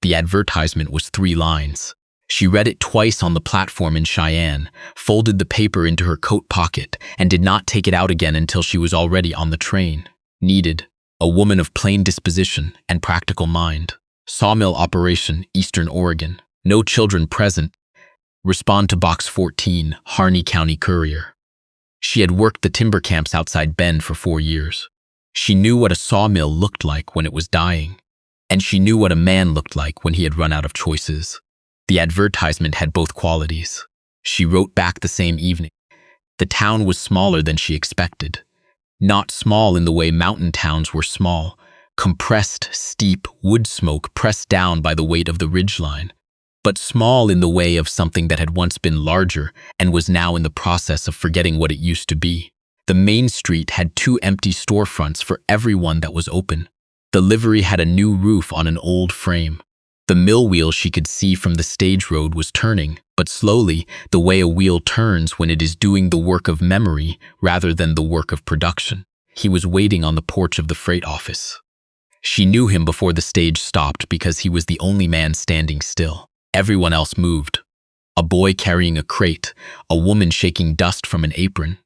The advertisement was 3 lines. She read it twice on the platform in Cheyenne, folded the paper into her coat pocket, and did not take it out again until she was already on the train. Needed: a woman of plain disposition and practical mind. Sawmill operation, Eastern Oregon. No children present. Respond to Box 14, Harney County Courier. She had worked the timber camps outside Bend for 4 years. She knew what a sawmill looked like when it was dying, and she knew what a man looked like when he had run out of choices. The advertisement had both qualities. She wrote back the same evening. The town was smaller than she expected. Not small in the way mountain towns were small, compressed, steep wood smoke pressed down by the weight of the ridgeline, but small in the way of something that had once been larger and was now in the process of forgetting what it used to be. The main street had 2 empty storefronts for everyone that was open. The livery had a new roof on an old frame. The mill wheel she could see from the stage road was turning, but slowly, the way a wheel turns when it is doing the work of memory rather than the work of production. He was waiting on the porch of the freight office. She knew him before the stage stopped because he was the only man standing still. Everyone else moved. A boy carrying a crate, a woman shaking dust from an apron.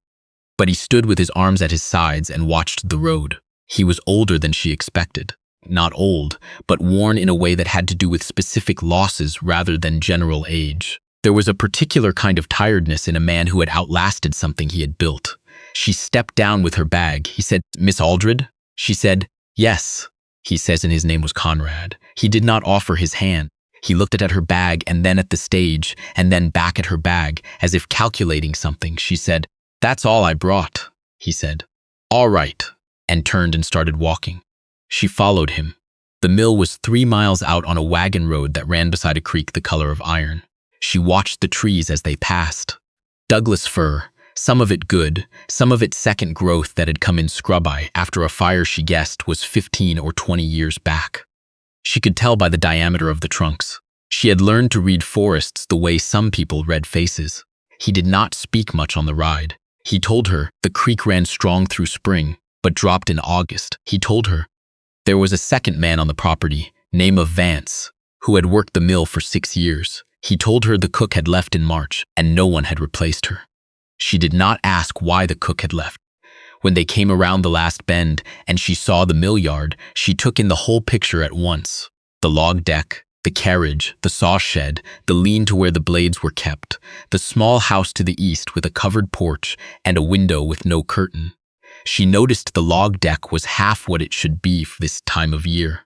But he stood with his arms at his sides and watched the road. He was older than she expected. Not old, but worn in a way that had to do with specific losses rather than general age. There was a particular kind of tiredness in a man who had outlasted something he had built. She stepped down with her bag. He said, "Miss Aldred?" She said, "Yes." He says, and his name was Conrad. He did not offer his hand. He looked at her bag and then at the stage and then back at her bag, as if calculating something. She said, "That's all I brought," he said. "All right," and turned and started walking. She followed him. The mill was 3 miles out on a wagon road that ran beside a creek the color of iron. She watched the trees as they passed. Douglas fir, some of it good, some of it second growth that had come in scrubby after a fire she guessed was 15 or 20 years back. She could tell by the diameter of the trunks. She had learned to read forests the way some people read faces. He did not speak much on the ride. He told her the creek ran strong through spring, but dropped in August. He told her there was a second man on the property, name of Vance, who had worked the mill for 6 years. He told her the cook had left in March, and no one had replaced her. She did not ask why the cook had left. When they came around the last bend and she saw the mill yard, she took in the whole picture at once. The log deck, the carriage, the saw shed, the lean to where the blades were kept, the small house to the east with a covered porch and a window with no curtain. She noticed the log deck was half what it should be for this time of year.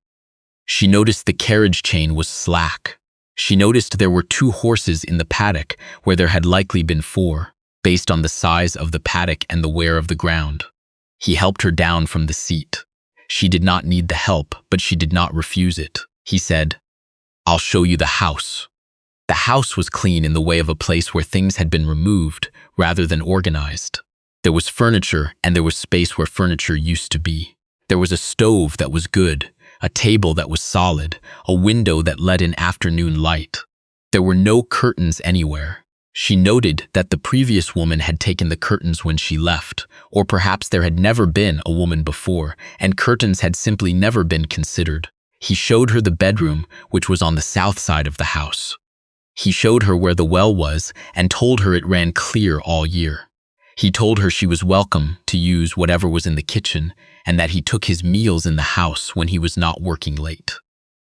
She noticed the carriage chain was slack. She noticed there were 2 horses in the paddock where there had likely been 4, based on the size of the paddock and the wear of the ground. He helped her down from the seat. She did not need the help, but she did not refuse it. He said, "I'll show you the house." The house was clean in the way of a place where things had been removed rather than organized. There was furniture, and there was space where furniture used to be. There was a stove that was good, a table that was solid, a window that let in afternoon light. There were no curtains anywhere. She noted that the previous woman had taken the curtains when she left, or perhaps there had never been a woman before, and curtains had simply never been considered. He showed her the bedroom, which was on the south side of the house. He showed her where the well was and told her it ran clear all year. He told her she was welcome to use whatever was in the kitchen and that he took his meals in the house when he was not working late.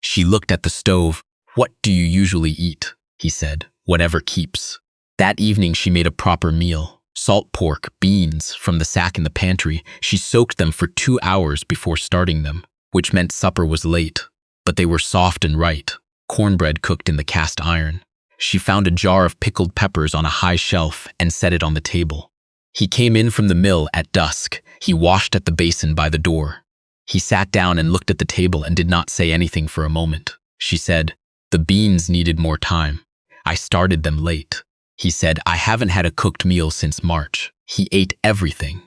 She looked at the stove. "What do you usually eat?" he said. "Whatever keeps." That evening she made a proper meal. Salt pork, beans from the sack in the pantry. She soaked them for 2 hours before starting them, which meant supper was late, but they were soft and right. Cornbread cooked in the cast iron. She found a jar of pickled peppers on a high shelf and set it on the table. He came in from the mill at dusk. He washed at the basin by the door. He sat down and looked at the table and did not say anything for a moment. She said, "The beans needed more time. I started them late." He said, "I haven't had a cooked meal since March." He ate everything.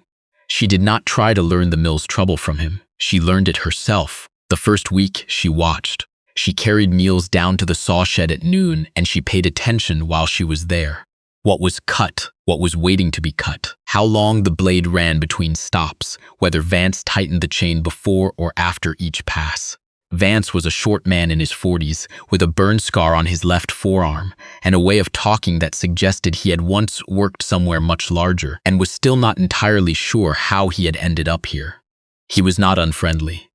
She did not try to learn the mill's trouble from him. She learned it herself. The first week, she watched. She carried meals down to the saw shed at noon, and she paid attention while she was there. What was cut, what was waiting to be cut, how long the blade ran between stops, whether Vance tightened the chain before or after each pass. Vance was a short man in his 40s, with a burn scar on his left forearm, and a way of talking that suggested he had once worked somewhere much larger and was still not entirely sure how he had ended up here. He was not unfriendly.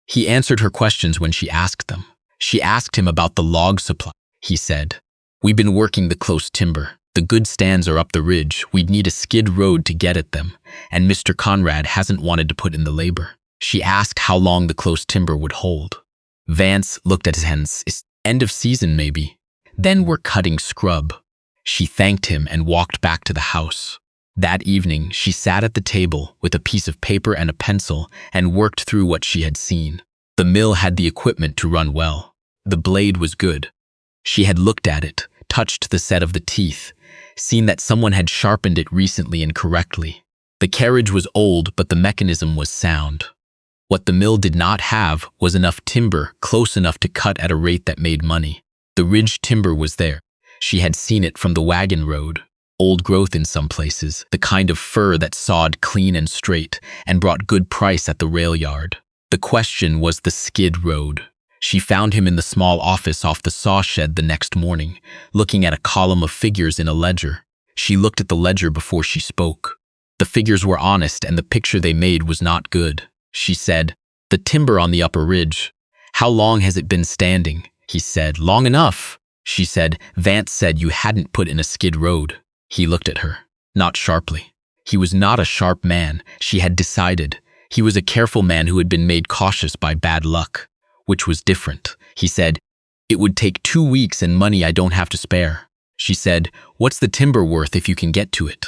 He answered her questions when she asked them. She asked him about the log supply. He said, "We've been working the close timber. The good stands are up the ridge. We'd need a skid road to get at them, and Mr. Conrad hasn't wanted to put in the labor." She asked how long the close timber would hold. Vance looked at his hands. "It's end of season, maybe. Then we're cutting scrub." She thanked him and walked back to the house. That evening, she sat at the table with a piece of paper and a pencil and worked through what she had seen. The mill had the equipment to run well. The blade was good. She had looked at it, touched the set of the teeth, seen that someone had sharpened it recently and correctly. The carriage was old, but the mechanism was sound. What the mill did not have was enough timber close enough to cut at a rate that made money. The ridge timber was there. She had seen it from the wagon road. Old growth in some places, the kind of fir that sawed clean and straight and brought good price at the rail yard. The question was the skid road. She found him in the small office off the saw shed the next morning, looking at a column of figures in a ledger. She looked at the ledger before she spoke. The figures were honest and the picture they made was not good. She said, "The timber on the upper ridge. How long has it been standing?" He said, "Long enough." She said, "Vance said you hadn't put in a skid road." He looked at her, not sharply. He was not a sharp man, she had decided. He was a careful man who had been made cautious by bad luck, which was different. He said, "It would take 2 weeks and money I don't have to spare." She said, "What's the timber worth if you can get to it?"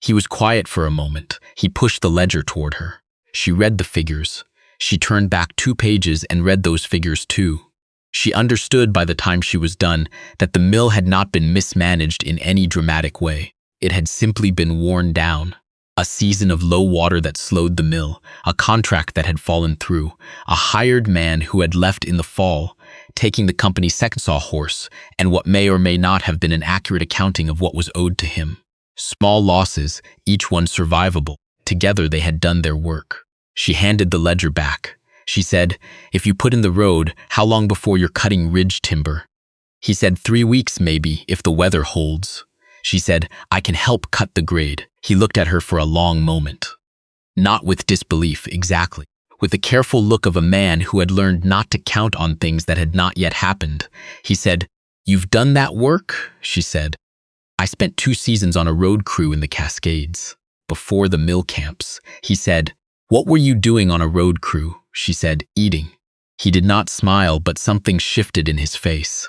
He was quiet for a moment. He pushed the ledger toward her. She read the figures. She turned back 2 pages and read those figures too. She understood by the time she was done that the mill had not been mismanaged in any dramatic way. It had simply been worn down. A season of low water that slowed the mill, a contract that had fallen through, a hired man who had left in the fall, taking the company's second sawhorse, and what may or may not have been an accurate accounting of what was owed to him. Small losses, each one survivable. Together they had done their work. She handed the ledger back. She said, "If you put in the road, how long before you're cutting ridge timber?" He said, 3 weeks maybe, if the weather holds. She said, "I can help cut the grade." He looked at her for a long moment. Not with disbelief, exactly. With the careful look of a man who had learned not to count on things that had not yet happened. He said, "You've done that work?" She said, "I spent 2 seasons on a road crew in the Cascades, before the mill camps." He said, "What were you doing on a road crew?" She said, "Eating." He did not smile, but something shifted in his face.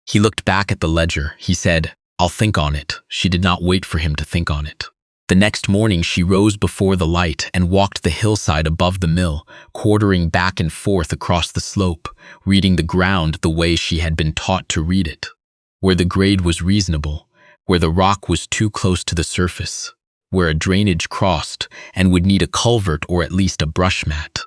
He looked back at the ledger. He said, "I'll think on it." She did not wait for him to think on it. The next morning she rose before the light and walked the hillside above the mill, quartering back and forth across the slope, reading the ground the way she had been taught to read it. Where the grade was reasonable, where the rock was too close to the surface, where a drainage crossed and would need a culvert or at least a brush mat.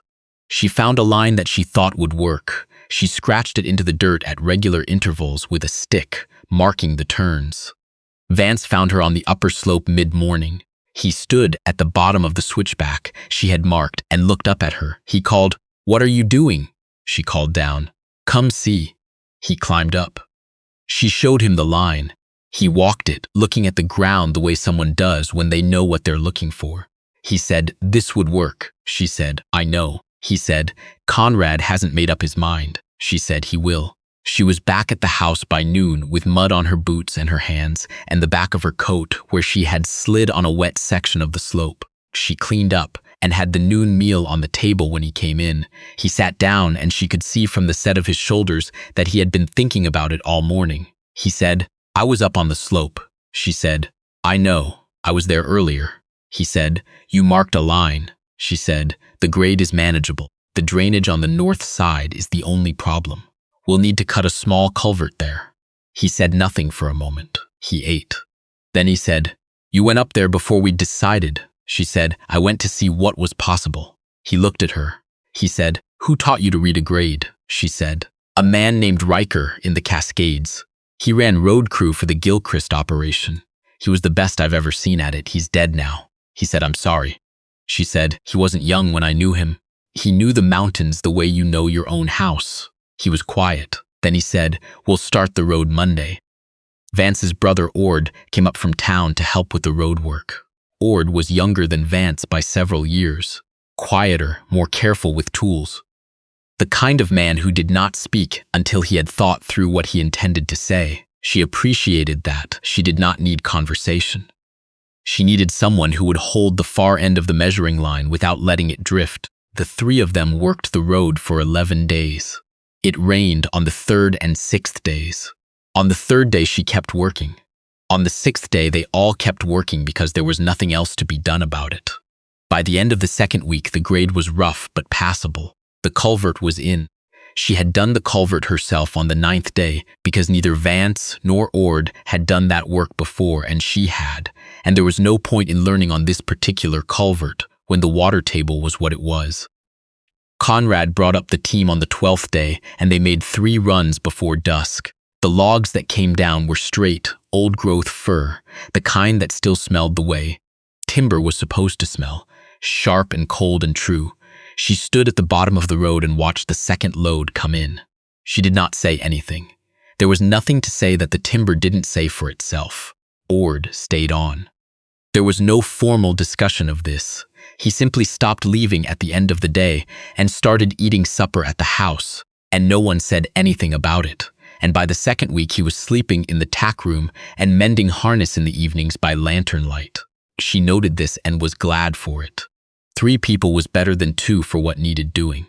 She found a line that she thought would work. She scratched it into the dirt at regular intervals with a stick, marking the turns. Vance found her on the upper slope mid-morning. He stood at the bottom of the switchback she had marked and looked up at her. He called, "What are you doing?" She called down, "Come see." He climbed up. She showed him the line. He walked it, looking at the ground the way someone does when they know what they're looking for. He said, "This would work." She said, "I know." He said, "Conrad hasn't made up his mind." She said, "He will." She was back at the house by noon with mud on her boots and her hands and the back of her coat where she had slid on a wet section of the slope. She cleaned up and had the noon meal on the table when he came in. He sat down and she could see from the set of his shoulders that he had been thinking about it all morning. He said, "I was up on the slope." She said, "I know. I was there earlier." He said, "You marked a line." She said, "The grade is manageable. The drainage on the north side is the only problem. We'll need to cut a small culvert there." He said nothing for a moment. He ate. Then he said, "You went up there before we decided." She said, "I went to see what was possible." He looked at her. He said, "Who taught you to read a grade?" She said, "A man named Riker in the Cascades. He ran road crew for the Gilchrist operation. He was the best I've ever seen at it. He's dead now." He said, "I'm sorry." She said, "He wasn't young when I knew him." He knew the mountains the way you know your own house. He was quiet. Then he said, "We'll start the road Monday." Vance's brother Ord came up from town to help with the road work. Ord was younger than Vance by several years, quieter, more careful with tools. The kind of man who did not speak until he had thought through what he intended to say. She appreciated that she did not need conversation. She needed someone who would hold the far end of the measuring line without letting it drift. The three of them worked the road for 11 days. It rained on the third and sixth days. On the third day, she kept working. On the sixth day, they all kept working because there was nothing else to be done about it. By the end of the second week, the grade was rough but passable. The culvert was in. She had done the culvert herself on the ninth day because neither Vance nor Ord had done that work before, and she had, and there was no point in learning on this particular culvert when the water table was what it was. Conrad brought up the team on the 12th day, and they made 3 runs before dusk. The logs that came down were straight, old-growth fir, the kind that still smelled the way timber was supposed to smell, sharp and cold and true. She stood at the bottom of the road and watched the second load come in. She did not say anything. There was nothing to say that the timber didn't say for itself. Ord stayed on. There was no formal discussion of this. He simply stopped leaving at the end of the day and started eating supper at the house, and no one said anything about it. And by the second week, he was sleeping in the tack room and mending harness in the evenings by lantern light. She noted this and was glad for it. 3 people was better than 2 for what needed doing.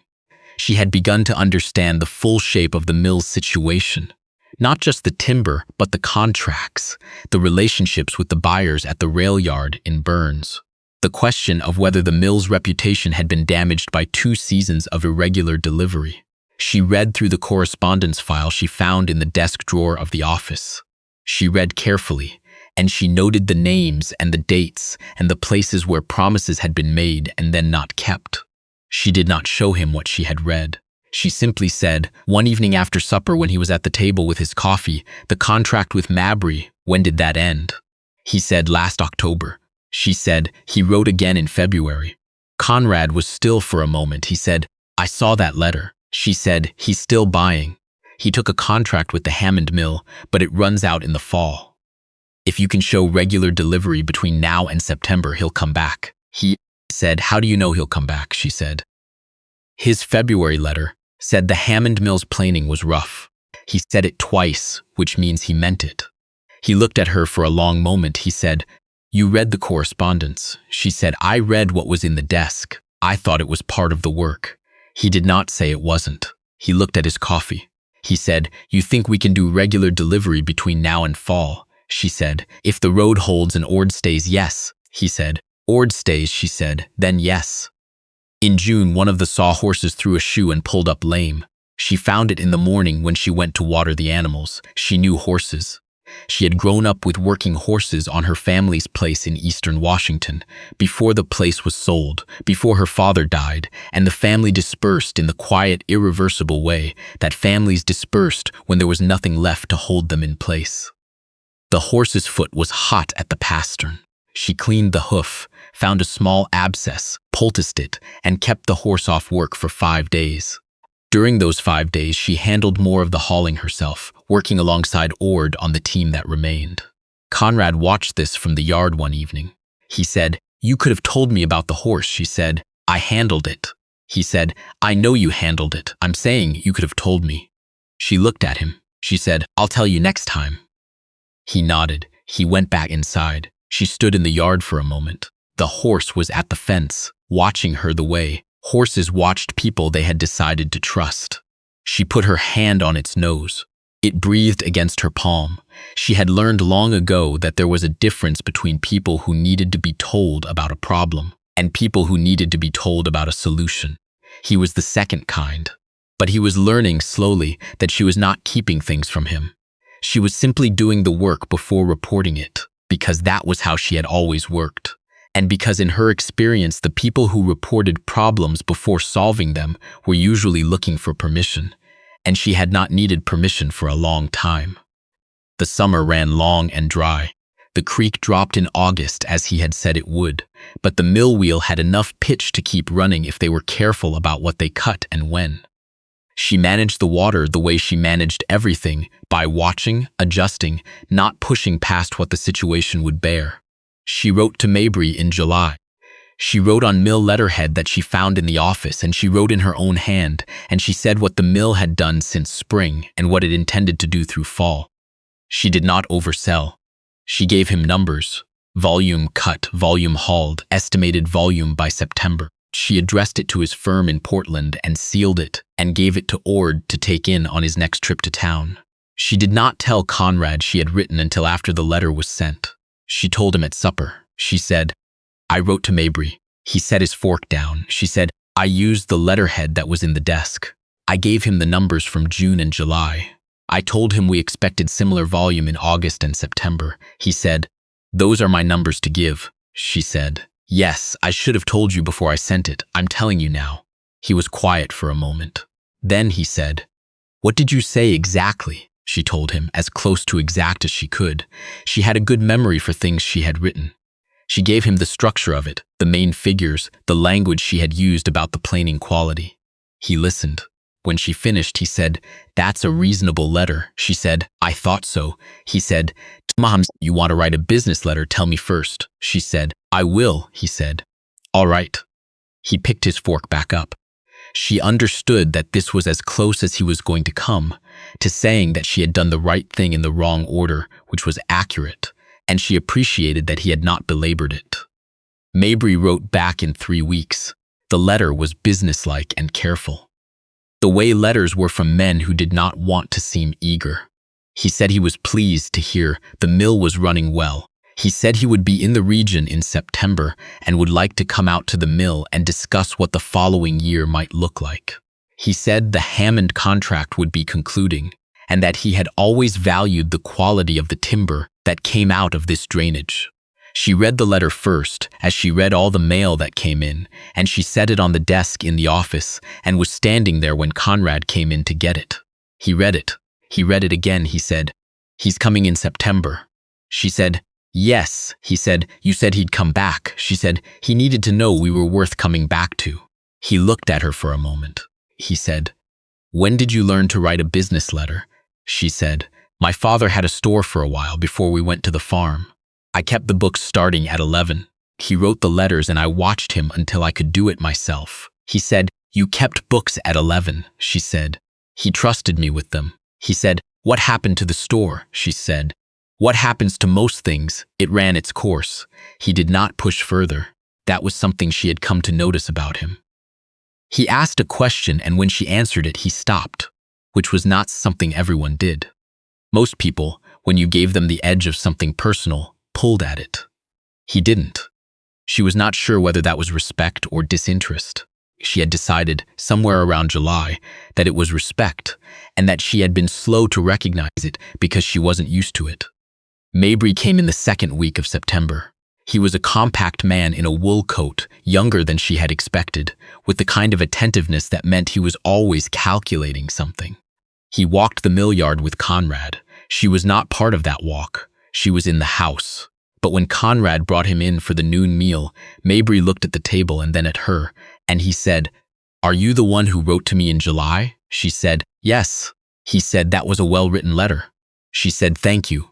She had begun to understand the full shape of the mill's situation. Not just the timber, but the contracts, the relationships with the buyers at the rail yard in Burns. The question of whether the mill's reputation had been damaged by 2 seasons of irregular delivery. She read through the correspondence file she found in the desk drawer of the office. She read carefully, and she noted the names and the dates and the places where promises had been made and then not kept. She did not show him what she had read. She simply said, one evening after supper when he was at the table with his coffee, "The contract with Mabry, when did that end?" He said, "Last October." She said, "He wrote again in February." Conrad was still for a moment. He said, "I saw that letter." She said, "He's still buying. He took a contract with the Hammond mill, but it runs out in the fall. If you can show regular delivery between now and September, he'll come back." He said, "How do you know he'll come back?" She said. His February letter said the Hammond mill's planing was rough. He said it twice, which means he meant it. He looked at her for a long moment. He said, "You read the correspondence." She said, "I read what was in the desk. I thought it was part of the work." He did not say it wasn't. He looked at his coffee. He said, "You think we can do regular delivery between now and fall?" She said, "If the road holds and Ord stays, yes." He said, "Ord stays," she said, "then yes." In June, one of the sawhorses threw a shoe and pulled up lame. She found it in the morning when she went to water the animals. She knew horses. She had grown up with working horses on her family's place in eastern Washington, before the place was sold, before her father died, and the family dispersed in the quiet, irreversible way that families dispersed when there was nothing left to hold them in place. The horse's foot was hot at the pastern. She cleaned the hoof, found a small abscess, poulticed it, and kept the horse off work for 5 days. During those 5 days, she handled more of the hauling herself, working alongside Ord on the team that remained. Conrad watched this from the yard one evening. He said, "You could have told me about the horse," she said. "I handled it." He said, "I know you handled it. I'm saying you could have told me." She looked at him. She said, "I'll tell you next time." He nodded. He went back inside. She stood in the yard for a moment. The horse was at the fence, watching her the way horses watched people they had decided to trust. She put her hand on its nose. It breathed against her palm. She had learned long ago that there was a difference between people who needed to be told about a problem and people who needed to be told about a solution. He was the second kind. But he was learning slowly that she was not keeping things from him. She was simply doing the work before reporting it, because that was how she had always worked. And because in her experience, the people who reported problems before solving them were usually looking for permission, and she had not needed permission for a long time. The summer ran long and dry. The creek dropped in August as he had said it would, but the mill wheel had enough pitch to keep running if they were careful about what they cut and when. She managed the water the way she managed everything, by watching, adjusting, not pushing past what the situation would bear. She wrote to Mabry in July. She wrote on mill letterhead that she found in the office, and she wrote in her own hand, and she said what the mill had done since spring and what it intended to do through fall. She did not oversell. She gave him numbers: volume cut, volume hauled, estimated volume by September. She addressed it to his firm in Portland and sealed it and gave it to Ord to take in on his next trip to town. She did not tell Conrad she had written until after the letter was sent. She told him at supper. She said, "I wrote to Mabry." He set his fork down. She said, "I used the letterhead that was in the desk. I gave him the numbers from June and July. I told him we expected similar volume in August and September." He said, "Those are my numbers to give." She said, "Yes, I should have told you before I sent it. I'm telling you now." He was quiet for a moment. Then he said, "What did you say exactly?" She told him, as close to exact as she could. She had a good memory for things she had written. She gave him the structure of it, the main figures, the language she had used about the planing quality. He listened. When she finished, he said, "That's a reasonable letter." She said, "I thought so." He said, "Mom, you want to write a business letter, tell me first." She said, "I will," he said. "All right." He picked his fork back up. She understood that this was as close as he was going to come to saying that she had done the right thing in the wrong order, which was accurate, and she appreciated that he had not belabored it. Mabry wrote back in 3 weeks. The letter was businesslike and careful, the way letters were from men who did not want to seem eager. He said he was pleased to hear the mill was running well. He said he would be in the region in September and would like to come out to the mill and discuss what the following year might look like. He said the Hammond contract would be concluding, and that he had always valued the quality of the timber that came out of this drainage. She read the letter first, as she read all the mail that came in, and she set it on the desk in the office and was standing there when Conrad came in to get it. He read it. He read it again. He said, "He's coming in September." She said, "Yes." He said, "You said he'd come back." She said, "He needed to know we were worth coming back to." He looked at her for a moment. He said, "When did you learn to write a business letter?" She said, "My father had a store for a while before we went to the farm. I kept the books starting at 11. He wrote the letters and I watched him until I could do it myself." He said, "You kept books at 11, she said. "He trusted me with them." He said, "What happened to the store?" She said, "What happens to most things? It ran its course." He did not push further. That was something she had come to notice about him. He asked a question, and when she answered it, he stopped, which was not something everyone did. Most people, when you gave them the edge of something personal, pulled at it. He didn't. She was not sure whether that was respect or disinterest. She had decided, somewhere around July, that it was respect, and that she had been slow to recognize it because she wasn't used to it. Mabry came in the second week of September. He was a compact man in a wool coat, younger than she had expected, with the kind of attentiveness that meant he was always calculating something. He walked the mill yard with Conrad. She was not part of that walk. She was in the house. But when Conrad brought him in for the noon meal, Mabry looked at the table and then at her, and he said, "Are you the one who wrote to me in July?" She said, "Yes." He said, "That was a well-written letter." She said, "Thank you."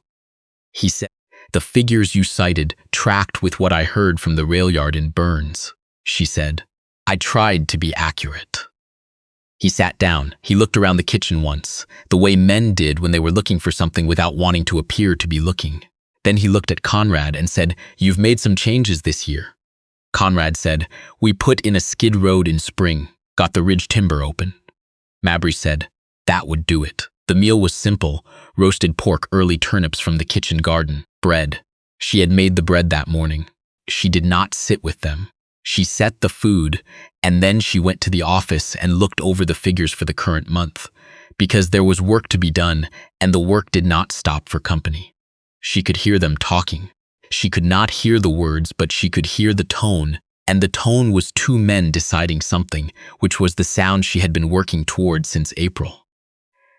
He said, "The figures you cited tracked with what I heard from the rail yard in Burns." She said, "I tried to be accurate." He sat down. He looked around the kitchen once, the way men did when they were looking for something without wanting to appear to be looking. Then he looked at Conrad and said, "You've made some changes this year." Conrad said, "We put in a skid road in spring, got the ridge timber open." Mabry said, "That would do it." The meal was simple: roasted pork, early turnips from the kitchen garden, bread. She had made the bread that morning. She did not sit with them. She set the food, and then she went to the office and looked over the figures for the current month, because there was work to be done, and the work did not stop for company. She could hear them talking. She could not hear the words, but she could hear the tone, and the tone was two men deciding something, which was the sound she had been working toward since April.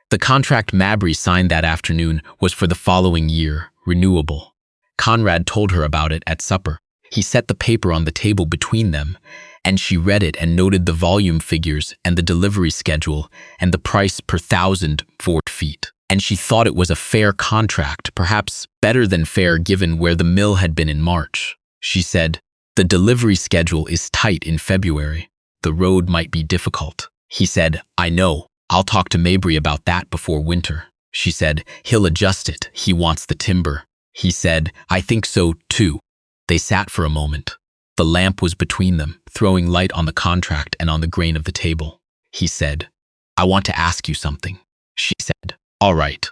The contract Mabry signed that afternoon was for the following year, renewable. Conrad told her about it at supper. He set the paper on the table between them, and she read it and noted the volume figures and the delivery schedule and the price per 1,000 feet. And she thought it was a fair contract, perhaps better than fair given where the mill had been in March. She said, "The delivery schedule is tight in February. The road might be difficult." He said, "I know. I'll talk to Mabry about that before winter." She said, "He'll adjust it. He wants the timber." He said, "I think so, too." They sat for a moment. The lamp was between them, throwing light on the contract and on the grain of the table. He said, "I want to ask you something." She said, "All right."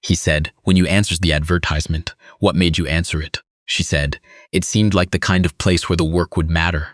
He said, "When you answered the advertisement, what made you answer it?" She said, "It seemed like the kind of place where the work would matter."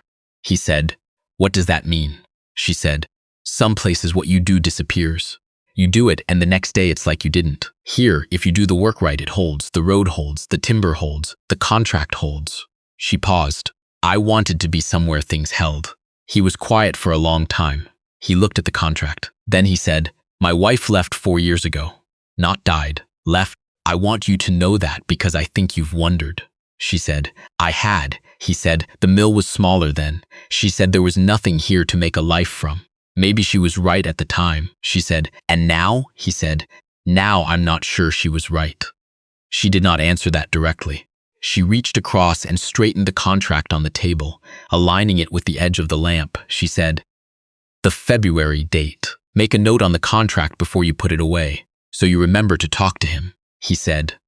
He said, "What does that mean?" She said, "Some places what you do disappears. You do it and the next day it's like you didn't. Here, if you do the work right, it holds, the road holds, the timber holds, the contract holds." She paused. "I wanted to be somewhere things held." He was quiet for a long time. He looked at the contract. Then he said, "My wife left 4 years ago. Not died. Left. I want you to know that because I think you've wondered." She said, "I had." He said, "The mill was smaller then." She said, "There was nothing here to make a life from." Maybe she was right at the time. She said, "And now?" He said, "Now I'm not sure she was right." She did not answer that directly. She reached across and straightened the contract on the table, aligning it with the edge of the lamp. She said, "The February date. Make a note on the contract before you put it away, so you remember to talk to him." He said,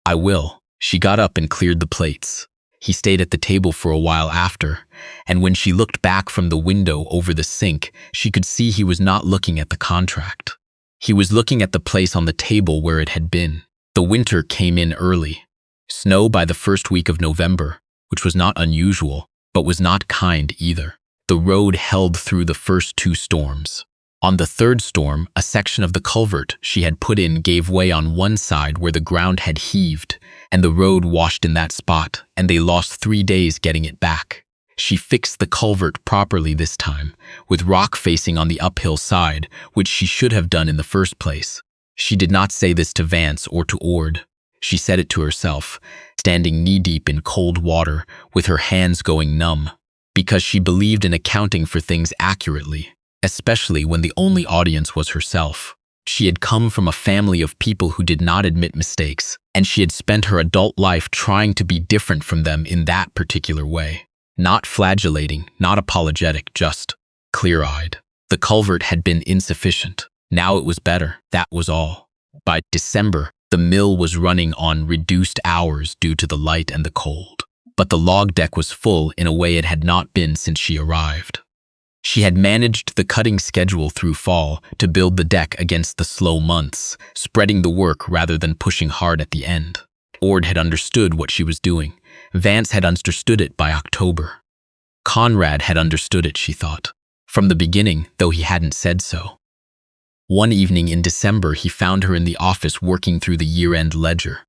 "I will." She got up and cleared the plates. He stayed at the table for a while after, and when she looked back from the window over the sink, she could see he was not looking at the contract. He was looking at the place on the table where it had been. The winter came in early. Snow by the first week of November, which was not unusual, but was not kind either. The road held through the first 2 storms. On the third storm, a section of the culvert she had put in gave way on one side where the ground had heaved, and the road washed in that spot, and they lost 3 days getting it back. She fixed the culvert properly this time, with rock facing on the uphill side, which she should have done in the first place. She did not say this to Vance or to Ord. She said it to herself, standing knee-deep in cold water, with her hands going numb, because she believed in accounting for things accurately, especially when the only audience was herself. She had come from a family of people who did not admit mistakes, and she had spent her adult life trying to be different from them in that particular way. Not flagellating, not apologetic, just clear-eyed. The culvert had been insufficient. Now it was better, that was all. By December, the mill was running on reduced hours due to the light and the cold. But the log deck was full in a way it had not been since she arrived. She had managed the cutting schedule through fall to build the deck against the slow months, spreading the work rather than pushing hard at the end. Ord had understood what she was doing. Vance had understood it by October. Conrad had understood it, she thought, from the beginning, though he hadn't said so. One evening in December, he found her in the office working through the year-end ledger.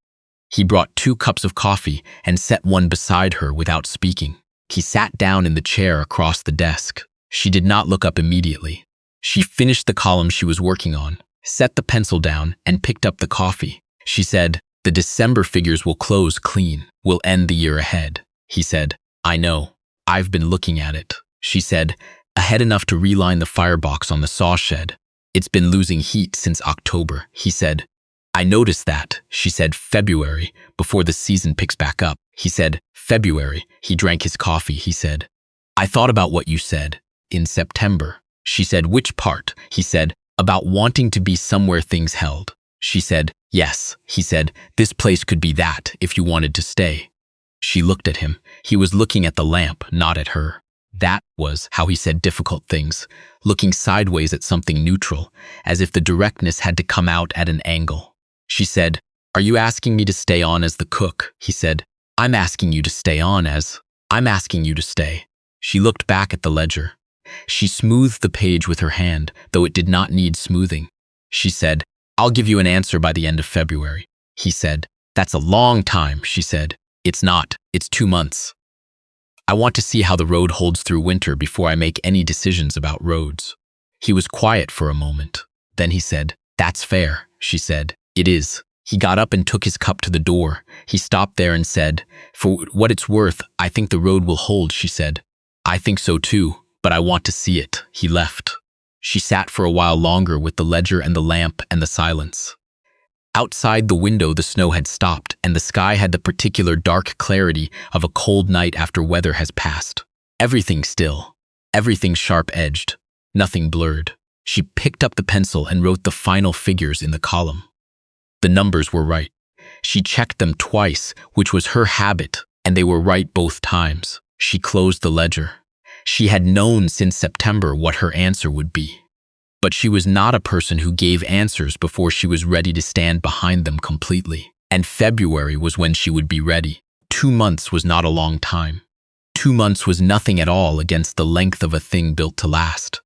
He brought 2 cups of coffee and set one beside her without speaking. He sat down in the chair across the desk. She did not look up immediately. She finished the column she was working on, set the pencil down, and picked up the coffee. She said, "The December figures will close clean. We'll end the year ahead." He said, "I know. I've been looking at it." She said, "Ahead enough to reline the firebox on the saw shed. It's been losing heat since October." He said, "I noticed that." She said, "February, before the season picks back up." He said, "February." He drank his coffee. He said, "I thought about what you said. In September." She said, "Which part?" He said, "About wanting to be somewhere things held." She said, "Yes." He said, "This place could be that if you wanted to stay." She looked at him. He was looking at the lamp, not at her. That was how he said difficult things, looking sideways at something neutral, as if the directness had to come out at an angle. She said, "Are you asking me to stay on as the cook?" He said, "I'm asking you to stay on as... I'm asking you to stay." She looked back at the ledger. She smoothed the page with her hand, though it did not need smoothing. She said, "I'll give you an answer by the end of February." He said, "That's a long time," she said. "It's not. It's 2 months. I want to see how the road holds through winter before I make any decisions about roads." He was quiet for a moment. Then he said, "That's fair," she said. "It is. He got up and took his cup to the door. He stopped there and said, "For what it's worth, I think the road will hold," she said. "I think so too, but I want to see it." He left. She sat for a while longer with the ledger and the lamp and the silence. Outside the window, the snow had stopped, and the sky had the particular dark clarity of a cold night after weather has passed. Everything still, everything sharp-edged, nothing blurred. She picked up the pencil and wrote the final figures in the column. The numbers were right. She checked them twice, which was her habit, and they were right both times. She closed the ledger. She had known since September what her answer would be. But she was not a person who gave answers before she was ready to stand behind them completely. And February was when she would be ready. 2 months was not a long time. 2 months was nothing at all against the length of a thing built to last.